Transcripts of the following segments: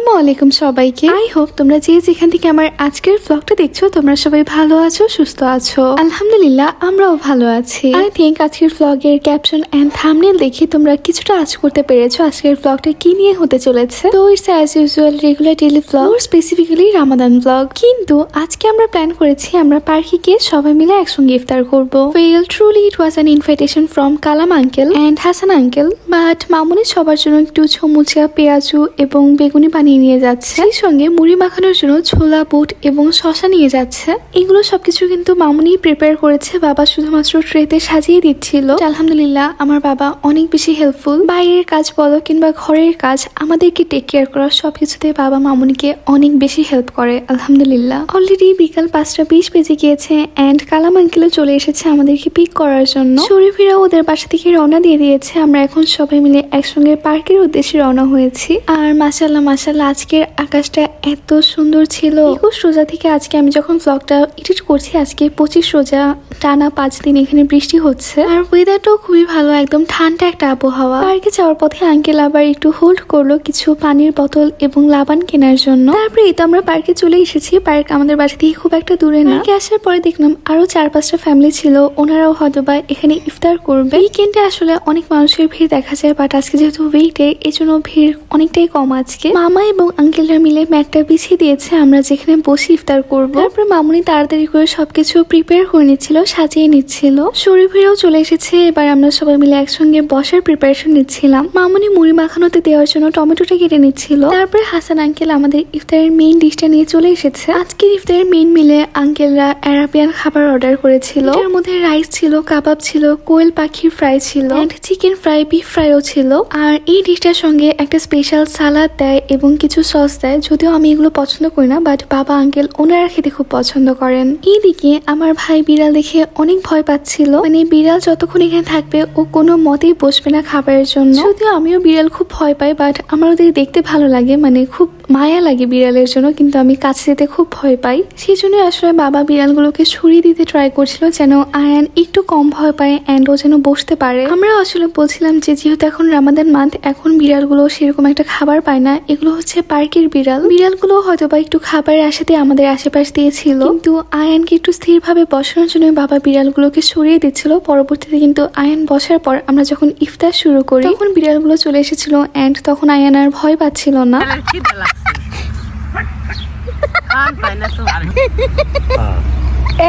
আসসালামু আলাইকুম সবাইকে। আই হোপ তোমরা যে যেখান থেকে আমার আজকের ব্লগটা দেখছো তোমরা সবাই ভালো আছো, সুস্থ আছো। আলহামদুলিল্লাহ আমরাও ভালো আছি। আই থিঙ্ক আজকের ব্লগের ক্যাপশন এন্ড থাম্বনেল দেখে তোমরা কিছুটা আজ করতে পেরেছো আজকের ব্লগটা কি নিয়ে হতে চলেছে। তো it's as usual regular daily blog, specifically Ramadan blog. কিন্তু আজকে আমরা প্ল্যান করেছি আমরা পার্কে গিয়ে সবাই মিলে একসঙ্গে ইফতার করবো। Well truly it was an invitation from Kalam uncle and Hasan uncle, but মামুনি সবার জন্য একটু ছমুচা, পেঁয়াজু এবং বেগুনি বানিয়ে নিয়ে যাচ্ছে। সেই সঙ্গে মুড়ি মাখানোর জন্য ছোলা, বুট এবং শশা নিয়ে যাচ্ছে। এগুলো সবকিছু কিন্তু মামুনি প্রিপেয়ার করেছে, বাবা শুধুমাত্র ট্রেতে সাজিয়ে দিচ্ছিল। আলহামদুলিল্লাহ আমার বাবা অনেক বেশি হেল্পফুল। বাইরের কাজ বলো কিংবা ঘরের কাজ, আমাদেরকে টেক কেয়ার করা সবকিছুতে বাবা মামুনিকে অনেক বেশি হেল্প করে আলহামদুলিল্লাহ। অলরেডি বিকাল 5:20 বেজে গিয়েছে এন্ড কালাম আঙ্কেলও চলে এসেছে আমাদেরকে পিক করার জন্য। শরীফিরা ওদের বাসা থেকে রওনা দিয়ে দিয়েছে। আমরা এখন সবাই মিলে একসঙ্গে পার্কের উদ্দেশ্যে রওনা হয়েছি। আর মাশাআল্লাহ আজকের আকাশটা এত সুন্দর ছিল। 21 রোজা থেকে আজকে আমি যখন ব্লগটা এডিট করছি, আজকে 25 রোজা, টানা 5 দিন এখানে বৃষ্টি হচ্ছে আর ওয়েদারটাও খুবই ভালো, একদম ঠান্ডা একটা আবহাওয়া। পার্কে যাওয়ার পথে আঙ্কেল আবার একটু হোল্ড করলো কিছু পানির বোতল এবং লাবান কেনার জন্য। তারপরে এই তো আমরা পার্কে চলে এসেছি। পার্ক আমাদের বাসা থেকে খুব একটা দূরে না। পার্কে আসার পরে দেখলাম আরো 4-5টা ফ্যামিলি ছিল, ওনারাও হয়তো বা এখানে ইফতার করবে। উইকেন্ডে আসলে অনেক মানুষের ভিড় দেখা যায়, বাট আজকে যেহেতু উইকডে এই জন্য ভিড় অনেকটাই কম। আজকে মামা এবং আঙ্কেলরা মিলে ম্যাটটা বিছিয়ে দিয়েছে আমরা যেখানে বসে ইফতার করব। তারপর মামুনি তাড়াতাড়ি করে সবকিছু প্রিপেয়ার করে নিচ্ছিল, সাজিয়ে নিচ্ছিল। শরীফিরাও চলে এসেছে। এবার আমরা সবাই মিলে একসঙ্গে বসার প্রিপারেশন নিচ্ছিলাম। মামুনি মুড়ি মাখানোতে দেওয়ার জন্য টমেটোটা কেটে নিচ্ছিল। তারপরে হাসান আঙ্কেল আমাদের ইফতারের মেইন ডিশটা নিয়ে চলে এসেছে। আজকের ইফতারের মেইন মিলে আঙ্কেলরা আরাবিয়ান খাবার অর্ডার করেছিল। এর মধ্যে রাইস ছিল, কাবাব ছিল, কোয়েল পাখির ফ্রাই ছিল, চিকেন ফ্রাই, বিফ ফ্রাইও ছিল। আর এই ডিশটার সঙ্গে একটা স্পেশাল সালাদ দেয় এবং কিছু সস দেয়। যদিও আমি এগুলো পছন্দ করি না, বাট বাবা আঙ্কেল ওনারা খেতে খুব পছন্দ করেন। এইদিকে আমার ভাই বিড়াল দেখে অনেক ভয় পাচ্ছিল, মানে বিড়াল যতক্ষণ এখানে থাকবে ও কোনো মতেই বসবে না খাবারের জন্য। যদিও আমিও বিড়াল খুব ভয় পাই, বাট আমার ওদের দেখতে ভালো লাগে, মানে খুব মায়া লাগে বিড়ালের জন্য, কিন্তু আমি কাছে যেতে খুব ভয় পাই। সেই জন্য আসলে বাবা বিড়ালগুলোকে সরিয়ে দিতে ট্রাই করছিল যেন আয়ান একটু কম ভয় পায় এন্ড ও যেন বসতে পারে। আমরা আসলে বলছিলাম যে যেহেতু এখন রামাদান মান্থ, এখন বিড়ালগুলো সেরকম একটা খাবার পায় না, এগুলো হচ্ছে পার্কের বিড়াল। বিড়ালগুলো হয়তো বা একটু খাবারের আশাতে আমাদের আশেপাশ দিয়েছিল, কিন্তু আয়ানকে একটু স্থিরভাবে বসানোর জন্য বাবা বিড়ালগুলোকে সরিয়ে দিচ্ছিল। পরবর্তীতে কিন্তু আয়ান বসার পর আমরা যখন ইফতার শুরু করি তখন বিড়ালগুলো চলে এসেছিল এন্ড তখন আয়ান আর ভয় পাচ্ছিল না।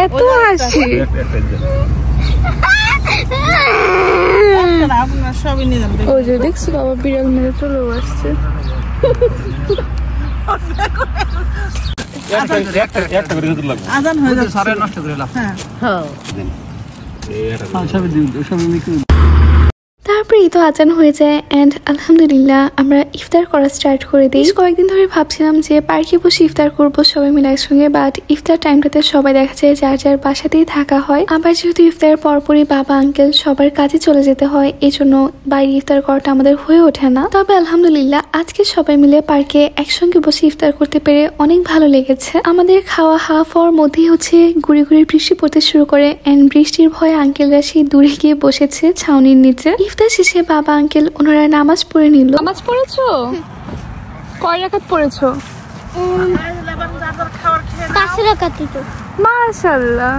এত হাসি ওই যে দেখছো বাবা বিড়াল মেরে চলেও আসছে। তারপরে তো আজান হয়ে যায় এন্ড আলহামদুলিল্লাহ আমরা ইফতার করা স্টার্ট করে দিই। কয়েকদিন ধরে ভাবছিলাম যে পার্কে বসে ইফতার করবো সবাই মিলে একসঙ্গে, বাট ইফতার টাইমটাতে সবাই দেখা যায় যার যার বাসাতেই থাকা হয়। আবার যেহেতু ইফতার পরপরই বাবা আঙ্কেল সবার কাজে চলে যেতে হয়, এই জন্য বাইরে ইফতার করাটা আমাদের হয়ে ওঠে না। তবে আলহামদুলিল্লাহ আজকে সবাই মিলে পার্কে একসঙ্গে বসে ইফতার করতে পেরে অনেক ভালো লেগেছে। আমাদের খাওয়া হাফ হওয়ার মধ্যেই হচ্ছে গুড়ি গুড়ি বৃষ্টি পড়তে শুরু করে এন্ড বৃষ্টির ভয়ে আঙ্কেলরা সেই দূরে গিয়ে বসেছে ছাউনির নিচে। ইফতার শেষে বাবা আঙ্কেল ওনারা নামাজ পড়ে নিল। নামাজ পড়েছো? কয় রাকাত পড়েছো? 5 রাকাত। মাশাআল্লাহ।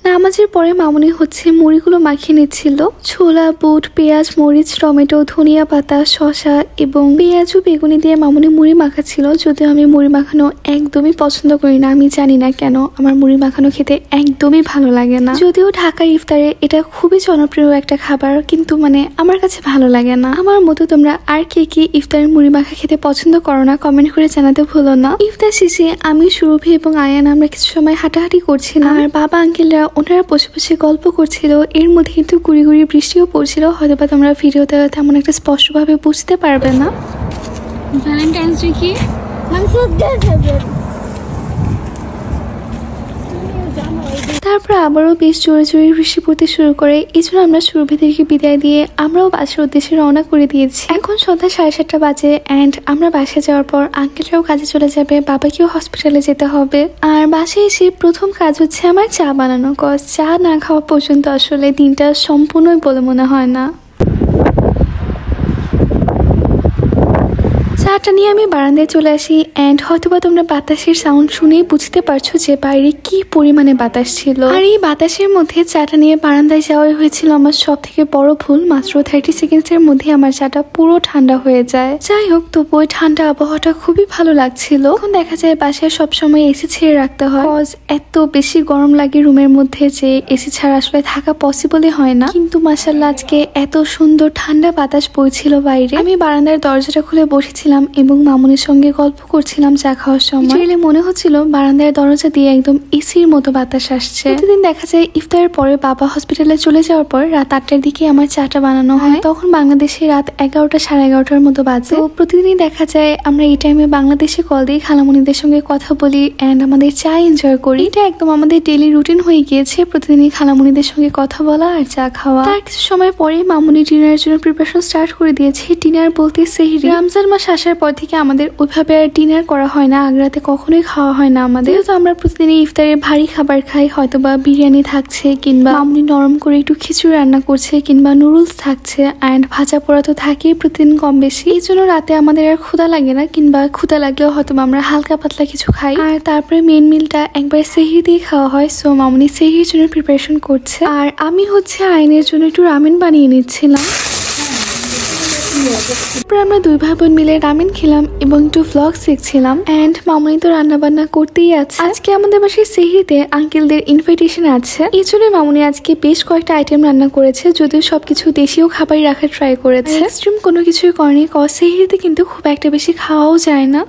নামাজের পরে মামুনি হচ্ছে মুড়িগুলো মাখিয়ে নিচ্ছিল। ছোলা, বুট, পেঁয়াজ, মরিচ, টমেটো, ধনিয়া পাতা, শসা এবং পেঁয়াজু বেগুনি দিয়ে মামুনি মুড়ি মাখাচ্ছিল। যদিও আমি মুড়ি মাখানো একদমই পছন্দ করি না, আমি জানি না কেন আমার মুড়ি মাখানো খেতে একদমই ভালো লাগে না। যদিও ঢাকার ইফতারে এটা খুবই জনপ্রিয় একটা খাবার, কিন্তু মানে আমার কাছে ভালো লাগে না। আমার মতো তোমরা আর কে কে ইফতারের মুড়ি মাখা খেতে পছন্দ করো না কমেন্ট করে জানাতে ভুলো না। ইফতার শেষে আমি, সুরভি এবং আয়ান আমরা কিছু সময় হাঁটাহাঁটি করছিলাম আর বাবা আঙ্কেলরা ওনারা বসে বসে গল্প করছিল। এর মধ্যে কিন্তু গুড়ি গুড়ি বৃষ্টিও পড়ছিল, হয়তো বা তোমরা ভিডিওতে তেমন একটা স্পষ্টভাবে বুঝতে পারবে না। ভ্যালেন্টাইন্স ডে কি তারপর আবারও বেশ জোরে জোরে বৃষ্টি পড়তে শুরু করে। এই জন্য আমরা সুরভিদেরকে বিদায় দিয়ে আমরাও বাসার উদ্দেশ্যে রওনা করে দিয়েছি। এখন সন্ধ্যা 7:30 বাজে এন্ড আমরা বাসায় যাওয়ার পর আঙ্কেলরাও কাজে চলে যাবে, বাবাকেও হসপিটালে যেতে হবে। আর বাসায় এসে প্রথম কাজ হচ্ছে আমার চা বানানো। চা না খাওয়া পর্যন্ত আসলে দিনটা সম্পূর্ণই বলে মনে হয় না। চাটা নিয়ে আমি বারান্দায় চলে আসি এন্ড হয়তোবা তোমরা বাতাসের সাউন্ড শুনেই বুঝতে পারছো যে বাইরে কি পরিমাণে বাতাস ছিল। আর এই বাতাসের মধ্যে চাটা নিয়ে বারান্দায় যাওয়াই হয়েছিল আমার সব থেকে বড় ভুল। মাত্র 30 সেকেন্ডসের মধ্যে আমার চাটা পুরো ঠান্ডা হয়ে যায়। যাই হোক, তবু ওই ঠান্ডা আবহাওয়াটা খুবই ভালো লাগছিল। এখন দেখা যায় বাসায় সবসময় এসি ছেড়ে রাখতে হয়, এত বেশি গরম লাগে রুমের মধ্যে যে এসি ছাড়া আসলে থাকা পসিবলই হয় না। কিন্তু মাশাআল্লাহ আজকে এত সুন্দর ঠান্ডা বাতাস বইছিল বাইরে। আমি বারান্দার দরজাটা খুলে বসেছিলাম এবং মামুনির সঙ্গে গল্প করছিলাম চা খাওয়ার সময়। মনে হচ্ছিল বারান্দার দরজা দিয়ে একদম এসির মতো বাতাস আসছে। প্রতিদিন দেখা যায় ইফতারের পরে বাবা হসপিটালে চলে যাওয়ার পর রাত 8টার দিকে আমার চাটা বানানো হয়। তখন বাংলাদেশে রাত 11টা সাড়ে 11টার মতো বাজে। তো প্রতিদিনই দেখা যায় আমরা এই টাইমে বাংলাদেশে কল দিই, খালামণিদের সঙ্গে কথা বলি এন্ড আমাদের চা এনজয় করি। এটা একদম আমাদের ডেইলি রুটিন হয়ে গিয়েছে, প্রতিদিনই খালামণিদের সঙ্গে কথা বলা আর চা খাওয়া। তার কিছু সময় পরে মামুনি ডিনারের জন্য প্রিপারেশন স্টার্ট করে দিয়েছে। ডিনার বলতে সেহরি। রমজান মাস আসার পর থেকে আমাদের ওইভাবে আর ডিনার করা হয় না, আগ্রাতে কখনোই খাওয়া হয় না আমাদের। তো আমরা প্রতিদিনই ইফতারে ভারী খাবার খাই, হয়তো বা বিরিয়ানি থাকছে কিংবা মামুনি নরম করে একটু খিচুড়ি রান্না করছে কিংবা নুডলস থাকছে এন্ড ভাজা পোড়া তো থাকেই প্রতিদিন কম বেশি। এই জন্য রাতে আমাদের আর ক্ষুধা লাগে না, কিংবা ক্ষুধা লাগলেও হয়তো আমরা হালকা পাতলা কিছু খাই। আর তারপরে মেন মিলটা একবার সেহরি দিয়ে খাওয়া হয়। সো মামুনি সেহরির জন্য প্রিপারেশন করছে আর আমি হচ্ছে আইনের জন্য একটু রামেন বানিয়ে নিচ্ছিলাম। আমরা দুই ভাই বোন মিলে রামেন খেলাম এবং একটু ভ্লগ শিখছিলাম এন্ড মামুনি তো রান্না বান্না করতেই আছে। আজকে আমাদের বাসায় সেহরিতে আঙ্কেলদের ইনভাইটেশন আছে, এই জন্য মামুনি আজকে বেশ কয়েকটা আইটেম রান্না করেছে, যদিও সবকিছু দেশীয় খাবারই রাখার ট্রাই করেছে। এক্সট্রিম কোনো কিছুই করেনি, সেহরিতে কিন্তু খুব একটা বেশি খাওয়াও যায় না।